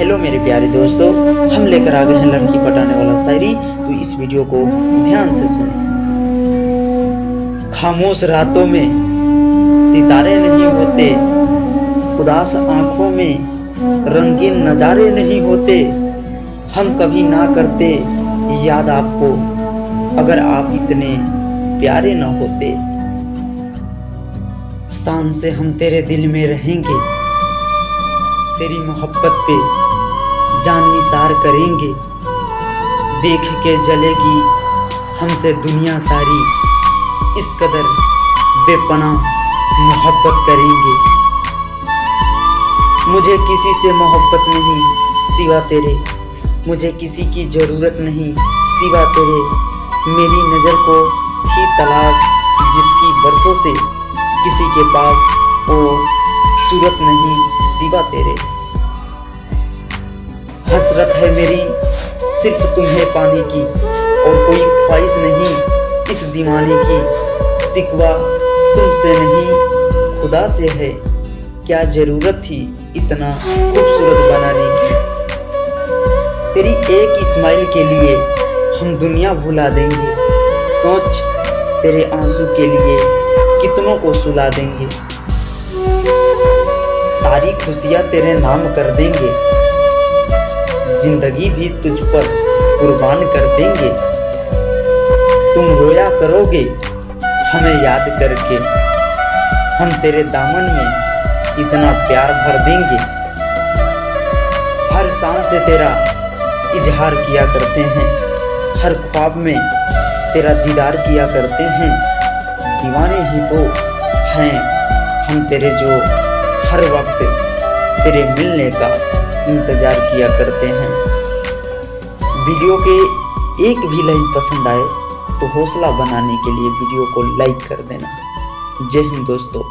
Hello मेरे प्यारे दोस्तों, हम लेकर आ गए हैं लड़की पटाने वाला शायरी। तो इस वीडियो को ध्यान से सुने। खामोश रातों में सितारे नहीं होते, उदास आंखों में रंगीन नजारे नहीं होते। हम कभी ना करते याद आपको अगर आप इतने प्यारे ना होते। शान से हम तेरे दिल में रहेंगे, तेरी मोहब्बत पे जान निसार करेंगे। देख के जलेगी हमसे दुनिया सारी, इस कदर बेपनाह मोहब्बत करेंगे। मुझे किसी से मोहब्बत नहीं सिवा तेरे, मुझे किसी की ज़रूरत नहीं सिवा तेरे। मेरी नज़र को थी तलाश जिसकी बरसों से, किसी के पास वो सूरत नहीं सिवा तेरे। हसरत है मेरी सिर्फ तुम्हें पाने की, और कोई ख्वाहिश नहीं इस दीवाने की। सिकवा तुमसे नहीं खुदा से है, क्या जरूरत थी इतना खूबसूरत बनाने की। तेरी एक स्माइल के लिए हम दुनिया भुला देंगे, सोच तेरे आंसू के लिए कितनों को सुला देंगे। सारी खुशियाँ तेरे नाम कर देंगे, जिंदगी भी तुझ पर कुर्बान कर देंगे। तुम रोया करोगे हमें याद करके, हम तेरे दामन में इतना प्यार भर देंगे। हर शाम से तेरा इजहार किया करते हैं, हर ख्वाब में तेरा दीदार किया करते हैं। दीवाने ही तो हैं हम तेरे, जो हर वक्त तेरे मिलने का इंतज़ार किया करते हैं। वीडियो के एक भी लाइन पसंद आए तो हौसला बनाने के लिए वीडियो को लाइक कर देना। जय हिंद दोस्तों।